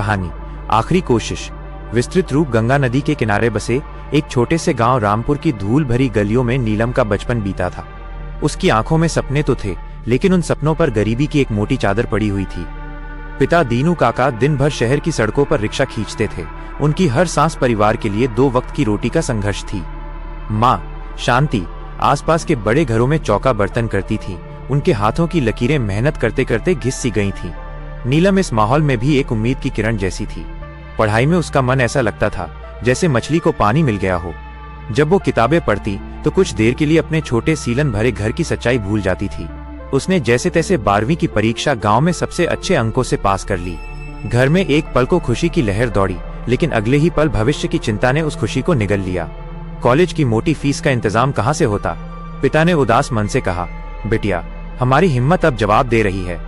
कहानी आखिरी कोशिश। विस्तृत रूप गंगा नदी के किनारे बसे एक छोटे से गांव रामपुर की धूल भरी गलियों में नीलम का बचपन बीता था। उसकी आंखों में सपने तो थे, लेकिन उन सपनों पर गरीबी की एक मोटी चादर पड़ी हुई थी। पिता दीनू काका दिन भर शहर की सड़कों पर रिक्शा खींचते थे। उनकी हर सांस परिवार के लिए 2 वक्त की रोटी का संघर्ष थी। माँ शांति आसपास के बड़े घरों में चौका बर्तन करती थी। उनके हाथों की लकीरें मेहनत करते करते घिस सी गई थीं। नीलम इस माहौल में भी एक उम्मीद की किरण जैसी थी। पढ़ाई में उसका मन ऐसा लगता था जैसे मछली को पानी मिल गया हो। जब वो किताबें पढ़ती तो कुछ देर के लिए अपने छोटे सीलन भरे घर की सच्चाई भूल जाती थी। उसने जैसे तैसे 12वीं की परीक्षा गांव में सबसे अच्छे अंकों से पास कर ली। घर में एक पल को खुशी की लहर दौड़ी, लेकिन अगले ही पल भविष्य की चिंता ने उस खुशी को निगल लिया। कॉलेज की मोटी फीस का इंतजाम कहाँ से होता? पिता ने उदास मन से कहा। बिटिया, हमारी हिम्मत अब जवाब दे रही है।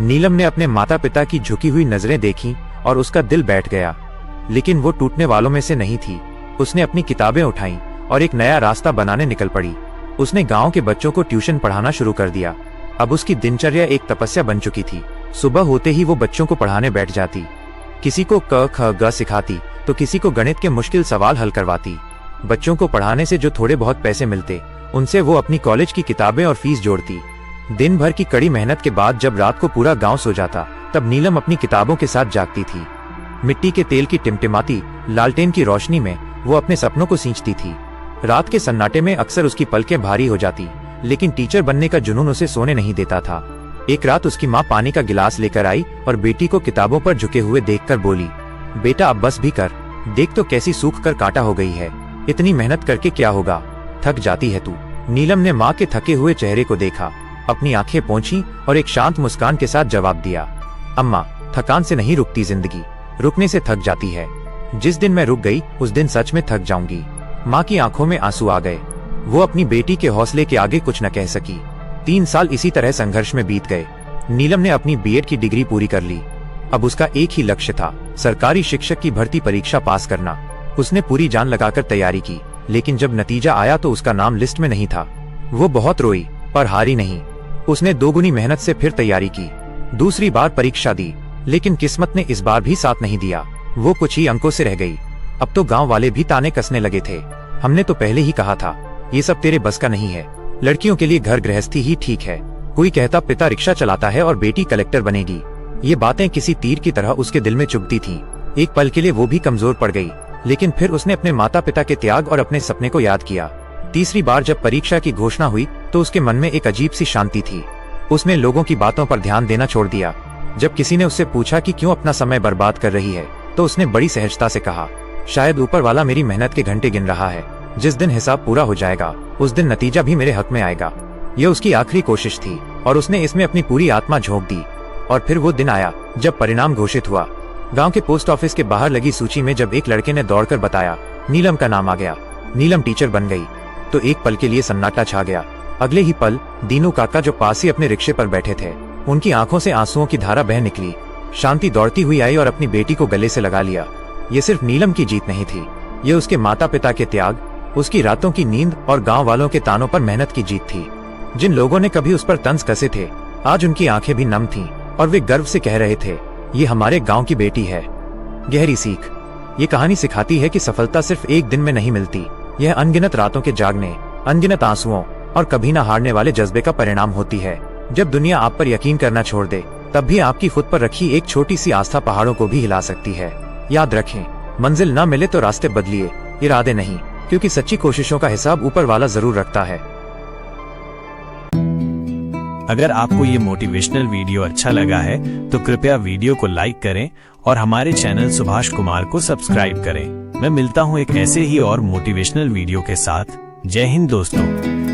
नीलम ने अपने माता पिता की झुकी हुई नजरें देखीं और उसका दिल बैठ गया, लेकिन वो टूटने वालों में से नहीं थी। उसने अपनी किताबें उठाईं और एक नया रास्ता बनाने निकल पड़ी। उसने गांव के बच्चों को ट्यूशन पढ़ाना शुरू कर दिया। अब उसकी दिनचर्या एक तपस्या बन चुकी थी। सुबह होते ही वो बच्चों को पढ़ाने बैठ जाती। किसी को क ख ग सिखाती तो किसी को गणित के मुश्किल सवाल हल करवाती। बच्चों को पढ़ाने से जो थोड़े बहुत पैसे मिलते, उनसे वो अपनी कॉलेज की किताबें और फीस जोड़ती। दिन भर की कड़ी मेहनत के बाद जब रात को पूरा गांव सो जाता, तब नीलम अपनी किताबों के साथ जागती थी। मिट्टी के तेल की टिमटिमाती लालटेन की रोशनी में वो अपने सपनों को सींचती थी। रात के सन्नाटे में अक्सर उसकी पलकें भारी हो जाती, लेकिन टीचर बनने का जुनून उसे सोने नहीं देता था। एक रात उसकी माँ पानी का गिलास लेकर आई और बेटी को किताबों पर झुके हुए देखकर बोली, बेटा अब बस भी कर, देख तो कैसी सूख कर कांटा हो गई है। इतनी मेहनत करके क्या होगा, थक जाती है तू। नीलम ने माँ के थके हुए चेहरे को देखा, अपनी आंखें पोंछी और एक शांत मुस्कान के साथ जवाब दिया, अम्मा, थकान से नहीं रुकती जिंदगी, रुकने से थक जाती है। जिस दिन मैं रुक गई उस दिन सच में थक जाऊंगी। माँ की आंखों में आंसू आ गए। वो अपनी बेटी के हौसले के आगे कुछ न कह सकी। 3 साल इसी तरह संघर्ष में बीत गए। नीलम ने अपनी बीएड की डिग्री पूरी कर ली। अब उसका एक ही लक्ष्य था, सरकारी शिक्षक की भर्ती परीक्षा पास करना। उसने पूरी जान लगाकर तैयारी की, लेकिन जब नतीजा आया तो उसका नाम लिस्ट में नहीं था। वो बहुत रोई पर हारी नहीं। उसने 2 गुनी मेहनत से फिर तैयारी की। दूसरी बार परीक्षा दी, लेकिन किस्मत ने इस बार भी साथ नहीं दिया। वो कुछ ही अंकों से रह गई। अब तो गांव वाले भी ताने कसने लगे थे। हमने तो पहले ही कहा था, ये सब तेरे बस का नहीं है। लड़कियों के लिए घर गृहस्थी ही ठीक है। कोई कहता पिता रिक्शा चलाता है और बेटी कलेक्टर बनेगी। ये बातें किसी तीर की तरह उसके दिल में चुभती थीं। एक पल के लिए वो भी कमजोर पड़ गई, लेकिन फिर उसने अपने माता पिता के त्याग और अपने सपने को याद किया। तीसरी बार जब परीक्षा की घोषणा हुई तो उसके मन में एक अजीब सी शांति थी। उसने लोगों की बातों पर ध्यान देना छोड़ दिया। जब किसी ने उससे पूछा कि क्यों अपना समय बर्बाद कर रही है, तो उसने बड़ी सहजता से कहा, शायद ऊपर वाला मेरी मेहनत के घंटे गिन रहा है। जिस दिन हिसाब पूरा हो जाएगा उस दिन नतीजा भी मेरे हक में आएगा। यह उसकी आखिरी कोशिश थी और उसने इसमें अपनी पूरी आत्मा झोंक दी। और फिर वो दिन आया जब परिणाम घोषित हुआ। गांव के पोस्ट ऑफिस के बाहर लगी सूची में जब एक लड़के ने दौड़कर बताया, नीलम का नाम आ गया। नीलम टीचर बन गई, तो एक पल के लिए सन्नाटा छा गया। अगले ही पल दीनू काका जो पास ही अपने रिक्शे पर बैठे थे, उनकी आंखों से आंसुओं की धारा बह निकली। शांति दौड़ती हुई आई और अपनी बेटी को गले से लगा लिया। ये सिर्फ नीलम की जीत नहीं थी, ये उसके माता पिता के त्याग, उसकी रातों की नींद और गांव वालों के तानों पर मेहनत की जीत थी। जिन लोगों ने कभी उस पर तंज कसे थे, आज उनकी आंखें भी नम थीं और वे गर्व से कह रहे थे, ये हमारे गांव की बेटी है। गहरी सीख। ये कहानी सिखाती है कि सफलता सिर्फ एक दिन में नहीं मिलती। यह अनगिनत रातों के जागने, अनगिनत आंसुओं और कभी न हारने वाले जज्बे का परिणाम होती है। जब दुनिया आप पर यकीन करना छोड़ दे, तब भी आपकी खुद पर रखी एक छोटी सी आस्था पहाड़ों को भी हिला सकती है। याद रखें, मंजिल न मिले तो रास्ते बदलिए, इरादे नहीं, क्योंकि सच्ची कोशिशों का हिसाब ऊपर वाला जरूर रखता है। अगर आपको ये मोटिवेशनल वीडियो अच्छा लगा है तो कृपया वीडियो को लाइक करें और हमारे चैनल सुभाष कुमार को सब्सक्राइब करें। मैं मिलता हूँ एक ऐसे ही और मोटिवेशनल वीडियो के साथ। जय हिंद दोस्तों।